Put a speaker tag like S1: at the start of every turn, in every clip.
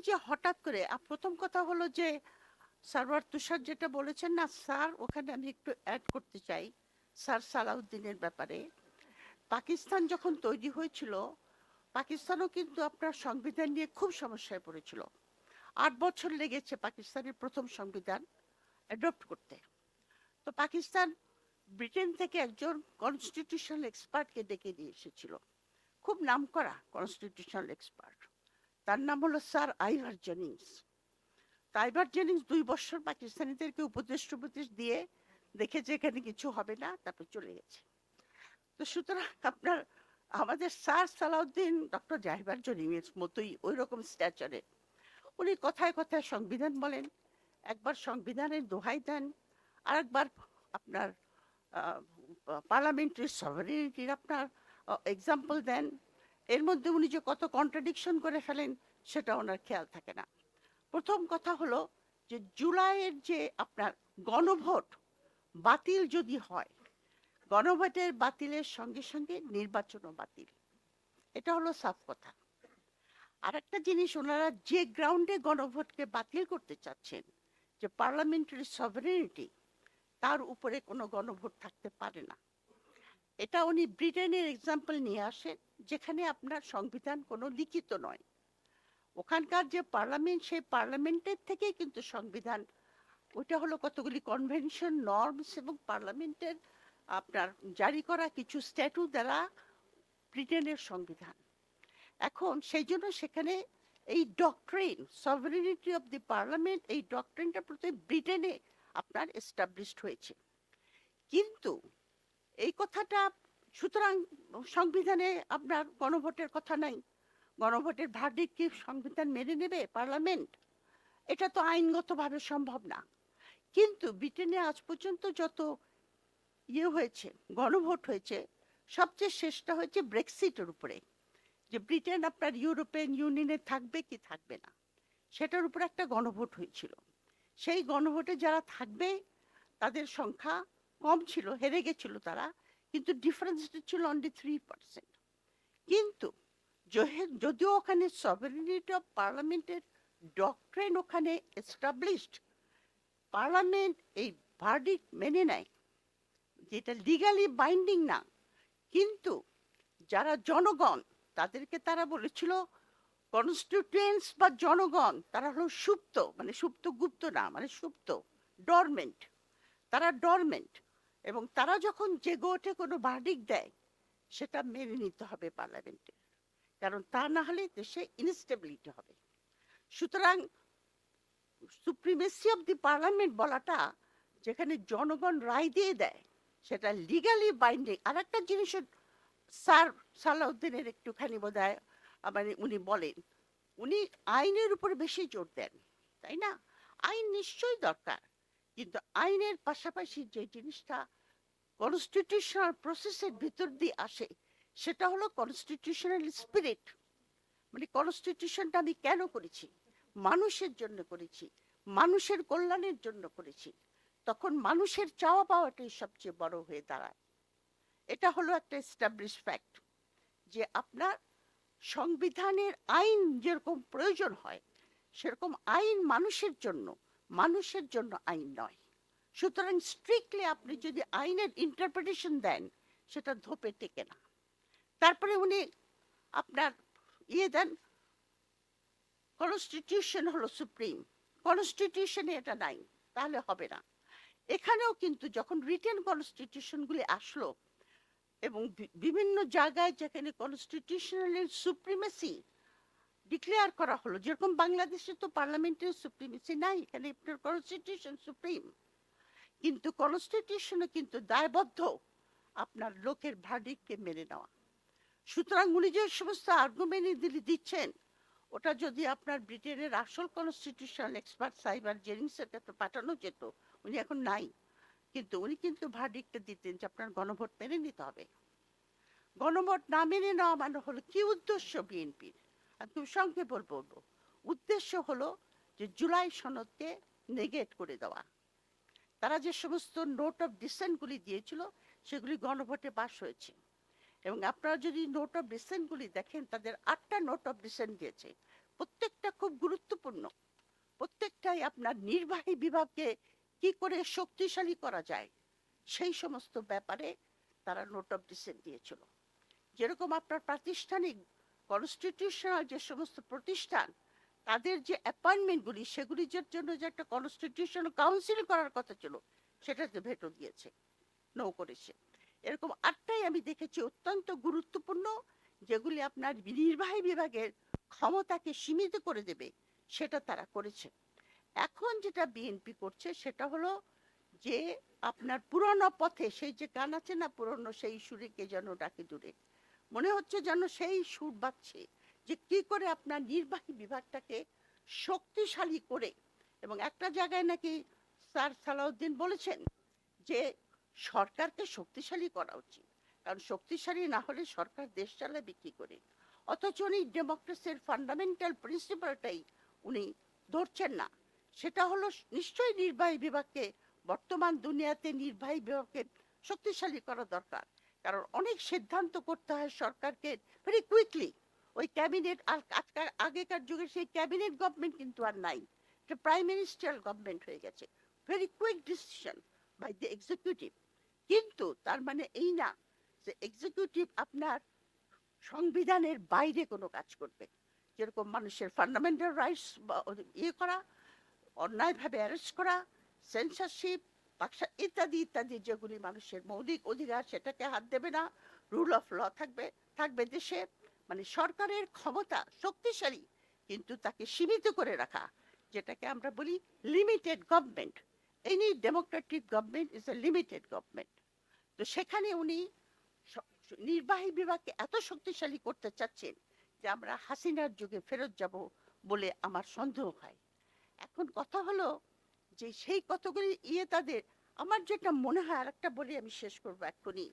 S1: যে হঠাৎ করে প্রথম কথা হলো যে সারওয়ার তুষার যেটা বলেছেন না স্যার, ওখানে আমি একটু অ্যাড করতে চাই স্যার সালাউদ্দিনের ব্যাপারে। পাকিস্তান যখন তৈরি হয়েছিল, পাকিস্তানও কিন্তু আপনার সংবিধান নিয়ে খুব সমস্যায় পড়েছিল। 8 বছর লেগেছে পাকিস্তানের প্রথম সংবিধান অ্যাডপ্ট করতে। তো পাকিস্তান ব্রিটেন থেকে একজন কনস্টিটিউশনাল এক্সপার্টকে ডেকে নিয়ে এসেছিল, খুব নামকরা কনস্টিটিউশনাল এক্সপার্ট। তার নাম হলো স্যার আইভার জেনিংস। আইভার জেনিংস 2 বছর পাকিস্তানিদেরকে উপদেশ দিয়ে দেখেছে এখানে কিছু হবে না, তারপর চলে গেছে। তো সুতরাং আপনার আমাদের স্যার সালাউদ্দিন ডক্টর জাহিবার জনিংয়ের মতোই ওই রকম স্ট্যাচারে। উনি কথায় কথায় সংবিধান বলেন, একবার সংবিধানের দোহাই দেন, আরেকবার আপনার পার্লামেন্টারি সভারেনিটির আপনার এক্সাম্পল দেন। এর মধ্যে উনি যে কত কন্ট্রাডিকশন করে ফেলেন সেটা ওনার খেয়াল থাকে না। প্রথম কথা হলো যে জুলাইয়ের যে আপনার গণভোট বাতিল যদি হয়, গণভোটের বাতিলের সঙ্গে সঙ্গে নির্বাচনও বাতিল, এটা হলো সাফ কথা। আর একটা জিনিস, ওনারা যে গ্রাউন্ডে গণভোটকে বাতিল করতে চাচ্ছেন, যে পার্লামেন্টারি সভারেনিটি, তার উপরে কোনো গণভোট থাকতে পারে না। এটা উনি ব্রিটেনের এক্সাম্পল নিয়ে আসেন, যেখানে আপনার সংবিধান কোনো লিখিত নয়। ওখানকার যে পার্লামেন্ট, সেই পার্লামেন্টের থেকেই কিন্তু সংবিধান, ওইটা হলো কতগুলি কনভেনশন, নর্মস এবং পার্লামেন্টের আপনার জারি করা কিছু স্ট্যাটু দ্বারা ব্রিটেনের সংবিধান। এখন সেই জন্য সেখানে এই ডক্ট্রিন সভারেনিটি অফ দি পার্লামেন্ট, এই ডক্ট্রিনটা প্রথমে ব্রিটেনে আপনার এস্টাবলিশড হয়েছে। কিন্তু এই কথাটা, সুতরাং সংবিধানে আপনার গণভোটের কথা নাই। গণভোটের ভার্ডিক্ট কি সংবিধান মেনে নেবে পার্লামেন্ট? এটা তো আইনগতভাবে সম্ভব না। কিন্তু ব্রিটেনে আজ পর্যন্ত যত হয়েছে, গণভোট হয়েছে, সবচেয়ে শেষটা হয়েছে ব্রেক্সিটের উপরে, যে ব্রিটেন আপনার ইউরোপিয়ান ইউনিয়নে থাকবে কি থাকবে না, সেটার উপর একটা গণভোট হয়েছিল। সেই গণভোটে যারা থাকবে তাদের সংখ্যা কম ছিল, হেরে গেছিল তারা, কিন্তু ডিফারেন্সটা ছিল অনলি 3%। কিন্তু যদিও ওখানে সভারেনিটি অফ পার্লামেন্টের ডক্ট্রিন ওখানে এস্টাবলিশড, পার্লামেন্ট এই ভার্ডিক্ট মেনে নেয়, যেটা লিগালি বাইন্ডিং না। কিন্তু যারা জনগণ, তাদেরকে তারা বলেছিল কনস্টিটিউয়েন্টস বা জনগণ, তারা হলো সুপ্ত, মানে সুপ্ত গুপ্ত না, মানে সুপ্ত, ডরমেন্ট, তারা ডরমেন্ট। এবং তারা যখন জেগে ওঠে কোনো ভার্ডিক্ট দেয়, সেটা মেনে নিতে হবে পার্লামেন্টে, কারণ তা না হলে দেশে ইনস্টেবিলিটি হবে। সুতরাং সুপ্রিমেসি অফ দি পার্লামেন্ট বলাটা, যেখানে জনগণ রায় দিয়ে দেয়, সেটা লিগালি বাইন্ডিং। আর একটা জিনিস স্যার সালাউদ্দিনের একটুখানি বোধহয় মানে উনি বলেন, উনি আইনের উপর বেশি জোর দেন, তাই না? আইন নিশ্চয়ই দরকার, কিন্তু আইনের পাশাপাশি যে জিনিসটা কনস্টিটিউশনাল প্রসেসের ভিতর দিয়ে আসে, সেটা হলো কনস্টিটিউশনাল স্পিরিট। মানে কনস্টিটিউশনটা আমি কেন করেছি? মানুষের জন্য করেছি, মানুষের কল্যাণের জন্য করেছি। তখন মানুষের চাওয়া পাওয়াটাই সবচেয়ে বড় হয়ে দাঁড়ায়। এটা হলো একটা এস্টাবলিশ ফ্যাক্ট, যে আপনার সংবিধানের আইন যেরকম প্রয়োজন হয়, সেরকম আইন মানুষের জন্য, মানুষের জন্য আইন নয়। সুতরাং স্ট্রিক্টলি আপনি যদি আইনের ইন্টারপ্রিটেশন দেন, সেটা ধোপে টেকে না। তারপরে উনি আপনার দেন, কনস্টিটিউশন হলো সুপ্রিম। কনস্টিটিউশনে এটা নাই, তাহলে হবে না। এখানেও কিন্তু যখন রিটেন কনস্টিটিউশনগুলি আসলো, এবং বিভিন্ন জায়গায় যেখানে কনস্টিটিউশনাল সুপ্রিমেসি ডিক্লেয়ার করা হলো, যেরকম বাংলাদেশে তো পার্লামেন্টারি সুপ্রিমেসি নাই, এখানে আপনার কনস্টিটিউশন সুপ্রিম। কিন্তু কনস্টিটিউশনে কিন্তু দায়বদ্ধ আপনার লোকের ভার্ডিক্টকে মেনে নেওয়া। সুতরাং উনি যে সমস্ত আর্গুমেন্ট দিচ্ছেন, ওটা যদি আপনার ব্রিটেনের আসল কনস্টিটিউশনাল এক্সপার্ট সাইবার জেনিংসের কাছে পাঠানো যেত, উনি এখন নাই, কিন্তু উনি কিন্তু ভার্ডিক্টটা দিতেন যে আপনার গণভোট মেনে নিতে হবে। গণভোট না মেনে নেওয়া মানে হলো কি উদ্দেশ্য বিএনপির? আমি খুব সংক্ষেপে বলবো, উদ্দেশ্য হলো যে জুলাই সনদকে নেগেট করে দেওয়া। তারা যে সমস্ত নোট অফ ডিসেন্টগুলি দিয়েছিল, সেগুলি গণভোটে পাস হয়েছে। এবং আপনারা যদি নোট অফ ডিসেন্টগুলি দেখেন, তাদের 8টা নোট অফ ডিসেন্ট দিয়েছে, প্রত্যেকটা খুব গুরুত্বপূর্ণ গুরুত্বপূর্ণ। প্রত্যেকটাই আপনার নির্বাহী বিভাগকে কি করে শক্তিশালী করা যায় সেই সমস্ত ব্যাপারে তারা নোট অফ ডিসেন্ট দিয়েছিল। যেরকম আপনার প্রাতিষ্ঠানিক কনস্টিটিউশনাল যে সমস্ত প্রতিষ্ঠান, তাদের যে অ্যাপয়েন্টমেন্টগুলি, সেগুলির জন্য যে একটা কনস্টিটিউশনাল কাউন্সিল করার কথা ছিল, সেটাতে ভেটো দিয়েছে, নো করেছে। এরকম আটটাই আমি দেখেছি অত্যন্ত গুরুত্বপূর্ণ, যেগুলি আপনার নির্বাহী বিভাগের ক্ষমতাকে সীমিত করে দেবে, সেটা তারা করেছে। এখন যেটা বিএনপি করছে সেটা হলো যে আপনার পুরনো পথে, সেই যে গান আছে না, পুরনো সেই সুরে কে যেন ডাকে দূরে, মনে হচ্ছে যেন সেই সুর বাজছে যে কি করে আপনার নির্বাহী বিভাগটাকে শক্তিশালী করে। এবং একটা জায়গায় নাকি স্যার সালাউদ্দিন বলেছেন যে সরকারকে শক্তিশালী করা উচিত, কারণ শক্তিশালী না হলে সরকার দেশ চালাবে কি করে। অথচ উনি ডেমোক্রেসির ফান্ডামেন্টাল প্রিন্সিপালটাই উনি ধরছেন না। সেটা হলো নিশ্চয়ই নির্বাহী বিভাগকে, বর্তমান দুনিয়াতে নির্বাহী বিভাগকে শক্তিশালী করা দরকার, কারণ অনেক সিদ্ধান্ত করতে হয় সরকারকে ভেরি কুইকলি। ওই ক্যাবিনেট, আর আজকাল আগেকার যুগে সেই ক্যাবিনেট গভর্নমেন্ট কিন্তু আর নাই, এটা প্রাইম মিনিস্টার গভর্নমেন্ট হয়ে গেছে, very quick decision by the executive. কিন্তু তার মানে এই না যে এক্সিকিউটিভ আপনার সংবিধানের বাইরে কোনো কাজ করবে। যেরকম মানুষের ফান্ডামেন্টাল রাইটস ইয়ে করা, অন্যায়ভাবে অ্যারেস্ট করা, সেন্সরশিপ ইত্যাদি ইত্যাদি, যেগুলি মানুষের মৌলিক অধিকার, সেটাকে হাত দেবে না। রুল অফ ল থাকবে, থাকবে দেশে। মানে সরকারের ক্ষমতা শক্তিশালী, কিন্তু তাকে সীমিত করে রাখা, যেটাকে আমরা বলি limited government. Any Democratic government is a limited government. তো সেখানে উনি নির্বাহী বিভাগকে এত শক্তিশালী করতে চাচ্ছেন যে আমরা হাসিনার যুগে ফেরত যাব বলে আমার সন্দেহ হয়। এখন কথা হলো যে সেই কতগুলি তাদের, আমার যেটা মনে হয়, আরেকটা বলে আমি শেষ করবো এক্ষুনি,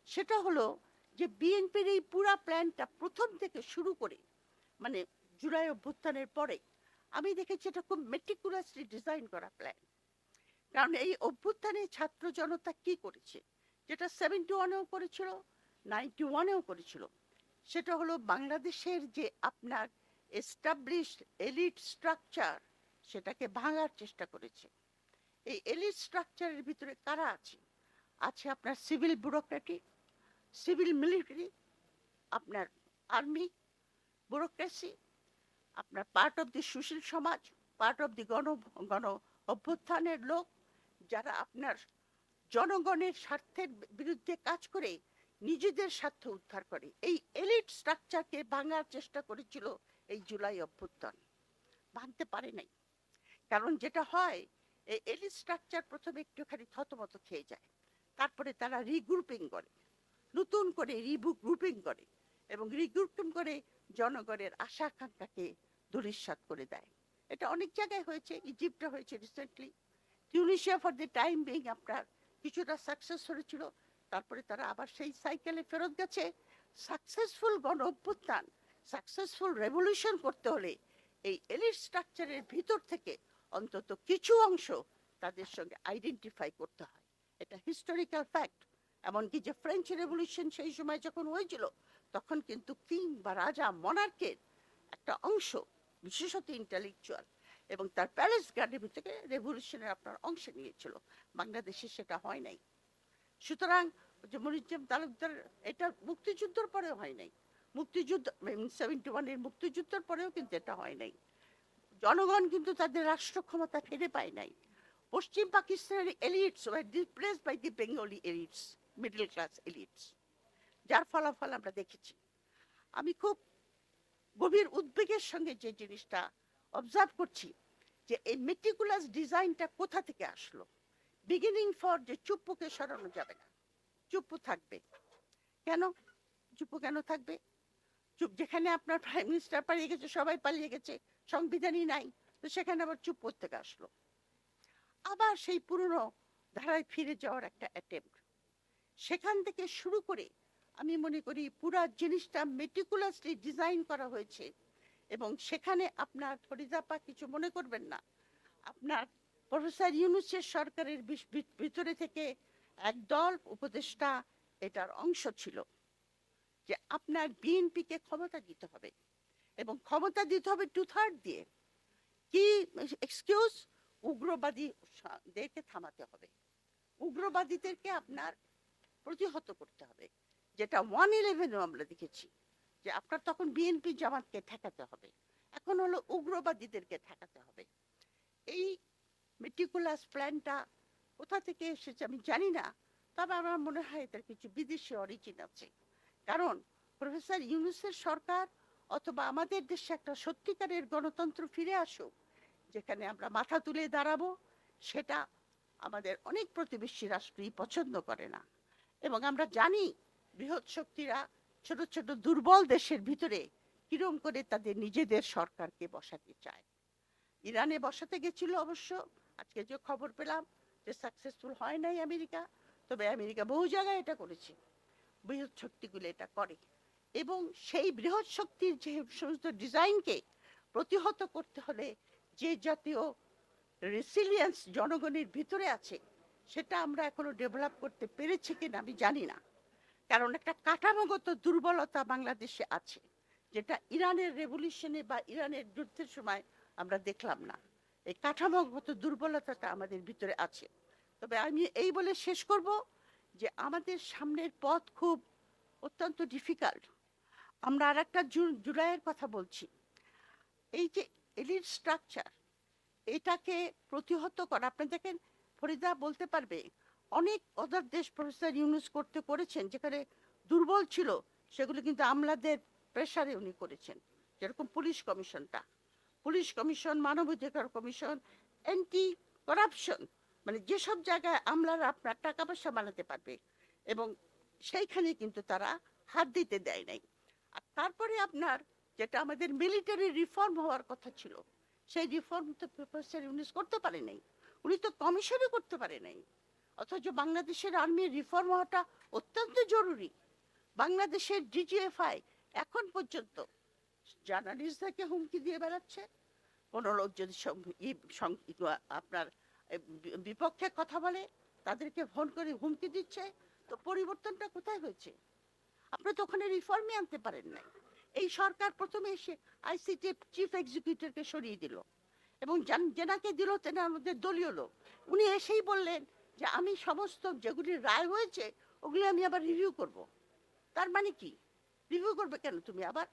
S1: সেটা হলো যে বিএনপির এই পুরা প্ল্যানটা প্রথম থেকে শুরু করে, মানে জুলাই অভ্যুত্থানের পরে আমি দেখেছি এটা খুব মেটিকুলাসলি ডিজাইন করা প্ল্যান। কারণ এই অভ্যুত্থানে ছাত্র জনতা কি করেছে, যেটা 71-এও করেছিল, 91-এও করেছিল, সেটা হলো বাংলাদেশের যে আপনার এস্টাবলিশড এলিট স্ট্রাকচার, সেটাকে ভাঙার চেষ্টা করেছে। এই এলিট স্ট্রাকচারের ভিতরে কারা আছে? আছে আপনার সিভিল ব্যুরোক্রেটি, সিভিল মিলিটারি, আপনার আর্মি, ব্যুরোক্রেসি, আপনার পার্ট অফ দি সুশীল সমাজ, পার্ট অফ দি গণ অভ্যুত্থানের লোক, যারা আপনার জনগণের স্বার্থের বিরুদ্ধে কাজ করে নিজেদের স্বার্থ উদ্ধার করে। এই এলিট স্ট্রাকচারকে ভাঙার চেষ্টা করেছিল এই জুলাই অভ্যুত্থান, ভাঙতে পারে নাই। কারণ যেটা হয়, এই এলিট স্ট্রাকচার প্রথমে একটুখানি থতমত খেয়ে যায়, তারপরে তারা রিগ্রুপিং করে, নতুন করে রিগ্রুপিং করে, এবং রিগ্রুপিং করে জনগণের আশা আকাঙ্ক্ষাকে ধূলিসাৎ করে দেয়। এটা অনেক জায়গায় হয়েছে, ইজিপ্টে হয়েছে recently, Tunisia for the time being আপনার কিছুটা সাকসেস হয়েছিল, তারপরে তারা আবার সেই সাইকেলে ফেরত গেছে। সাকসেসফুল গণ অভ্যুত্থান, সাকসেসফুল রেভলিউশন করতে হলে এই এলিট স্ট্রাকচারের ভিতর থেকে অন্তত কিছু অংশ তাদের সঙ্গে আইডেন্টিফাই করতে হয়। এটা হিস্টোরিক্যাল ফ্যাক্ট। এমনকি যে ফ্রেঞ্চ রেভলিউশন সেই সময় যখন হয়েছিল, তখন কিন্তু কিং বা রাজা মনার্কের একটা অংশ, বিশেষত ইন্টেলেকচুয়াল এবং তার প্যালেস গার্ডের ভিতরে রেভলিউশনের আপনার অংশ নিয়েছিল। বাংলাদেশে সেটা হয় নাই। সুতরাং যে মুজিব তালুকদার, এটা মুক্তিযুদ্ধের পরেও হয় নাই, মুক্তিযুদ্ধ 71-এর মুক্তিযুদ্ধের পরেও কিন্তু এটা হয় নাই। জনগণ কিন্তু তাদের রাষ্ট্র ক্ষমতা ফিরে পায় নাই। পশ্চিম পাকিস্তানের elites were displaced by the Bengali elites, middle class elites, যার ফলাফল আমরা দেখেছি। আমি খুব গভীর উদ্বেগের সঙ্গে যে জিনিসটা অবজার্ভ করছি, যে এই মেটিকুলাস ডিজাইনটা কোথা থেকে আসলো। বিগিনিং ফর যে চুপ্পুকে সরানো যাবে না, চুপ্পু থাকবে কেন? চুপ্পু কেন থাকবে? চুপ, যেখানে আপনার প্রাইম মিনিস্টার পালিয়ে গেছে, সবাই পালিয়ে গেছে, সংবিধানই নাই, তো সেখানে আবার চুপ থেকে আসলো। আবার সেই পুরনো ধারায় ফিরে যাওয়ার একটা অ্যাটেম্প্ট। সেখান থেকে শুরু করে আমি মনে করি পুরা জিনিসটা মেটিকুলাসলি ডিজাইন করা হয়েছে। এবং সেখানে আপনার ফরিদাপা কিছু মনে করবেন না, আপনার প্রফেসর ইউনূসের সরকারের ভিতরে থেকে একদল উপদেষ্টা এটার অংশ ছিল, যে আপনার বিএনপিকে ক্ষমতা দিতে হবে, এবং ক্ষমতা দিতে হবে 2/3 দিয়ে। কি এক্সকিউজ? উগ্রবাদীদেরকে থামাতে হবে, উগ্রবাদীদেরকে আপনার প্রতিহত করতে হবে, যেটা 111-এও আমরা দেখেছি যে আপনার তখন বিএনপি জামাতকে ঠেকাতে হবে, এখন হলো উগ্রবাদীদেরকে ঠেকাতে হবে। এই মেটিকুলাস প্ল্যানটা কোথা থেকে এসেছে আমি জানি না, তবে আমার মনে হয় এটার কিছু বিদেশি অরিজিন আছে। কারণ প্রফেসর ইউনূসের সরকার অথবা আমাদের দেশে একটা সত্যিকারের গণতন্ত্র ফিরে আসুক, যেখানে আমরা মাথা তুলে দাঁড়াবো, সেটা আমাদের অনেক প্রতিবেশী রাষ্ট্রই পছন্দ করে না। এবং আমরা জানি বৃহৎ শক্তিরা ছোট ছোট দুর্বল দেশের ভিতরে কিরম করে তাদের নিজেদের সরকারকে বসাতে চায়। ইরানে বসাতে গেছিল অবশ্য, আজকে যে খবর পেলাম যে সাকসেসফুল হয় নাই আমেরিকা, তবে আমেরিকা বহু জায়গায় এটা করেছে, বৃহৎ শক্তিগুলো এটা করে। এবং সেই বৃহৎ শক্তির যে সমস্ত ডিজাইনকে প্রতিহত করতে হলে যে জাতীয় রেসিলিয়েন্স জনগণের ভিতরে আছে, সেটা আমরা এখনো ডেভেলপ করতে পেরেছি কিনা আমি জানি না। কারণ একটা কাঠামোগত দুর্বলতা বাংলাদেশে আছে, যেটা ইরানের রেভলিউশনে বা ইরানের যুদ্ধের সময় আমরা দেখলাম না। এই কাঠামোগত দুর্বলতাটা আমাদের ভিতরে আছে। তবে আমি এই বলে শেষ করব যে আমাদের সামনের পথ খুব অত্যন্ত ডিফিকাল্ট। আমরা আর একটা জুলাইয়ের কথা বলছি, এই যে এলিট স্ট্রাকচার, এটাকে প্রতিহত করা। আপনি দেখেন, ফরিদা বলতে পারবে অনেক অদার দেশ প্রফেসর ইউনূস করেছেন যেখানে দুর্বল ছিল, সেগুলো কিন্তু আমলাদের প্রেসারে উনি করেছেন। যেরকম পুলিশ কমিশনটা, পুলিশ কমিশন, মানবাধিকার কমিশন, অ্যান্টি করাপশন, মানে যেসব জায়গায় আমলারা আপনার টাকা পয়সা বানাতে পারবে, এবং সেইখানে কিন্তু তারা হাত দিতে দেয় নাই। আর তারপরে আপনার যেটা আমাদের মিলিটারি রিফর্ম হওয়ার কথা ছিল, সেই রিফর্ম তো প্রফেসর ইউনূস করতে পারে নাই, উনি তো কমিশনই করতে পারে নাই। অথচ বাংলাদেশের আর্মির রিফর্ম হওয়াটা অত্যন্ত জরুরি। বাংলাদেশের ডিজিএফআই এখন পর্যন্ত জার্নালিস্টদেরকে হুমকি দিয়ে বেড়াচ্ছে। কোনো লোক যদি আপনার বিপক্ষে কথা বলে, তাদেরকে ফোন করে হুমকি দিচ্ছে। তো পরিবর্তনটা কোথায় হয়েছে? আপনি তো ওখানে রিফর্মই আনতে পারেন নাই। এই সরকার প্রথমে এসে আইসিটি চিফ এক্সিকিউটিভকে সরিয়ে দিল, এবং যেনাকে দিল তেনার মধ্যে দলীয় লোক। উনি এসেই বললেন যে আমি সমস্ত যেগুলি রায় হয়েছে ওগুলি আমি আবার রিভিউ করব। তার মানে কি? রিভিউ করবে কেন তুমি আবার?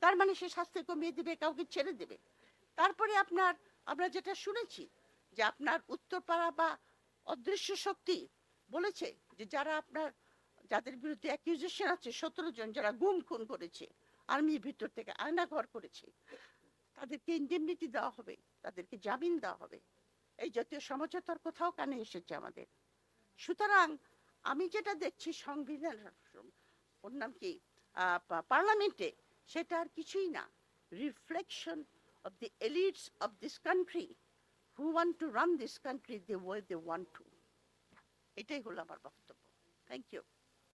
S1: তার মানে সে শাস্তি কমিয়ে দেবে, কাউকে ছেড়ে দেবে। তারপরে আমরা যেটা শুনেছি যে আপনার উত্তরপাড়া বা অদৃশ্য শক্তি বলেছে যে যাদের বিরুদ্ধে অ্যাকিউজেশন আছে, 17 জন যারা গুম খুন করেছে, আর্মির ভিতর থেকে আয়না ঘর করেছে, তাদেরকে ইনডেমনিটি দেওয়া হবে, তাদেরকে জামিন দেওয়া হবে। এই জাতীয় সমঝোতার কোথাও কানে এসেছে আমাদের। সুতরাং আমি যেটা দেখছি সংবিধান, ওর নাম কি, পার্লামেন্টে, সেটা আর কিছুই না, reflection of the elites of this country who want to run this country the way they want to. এটাই হলো আমার বক্তব্য। Thank you.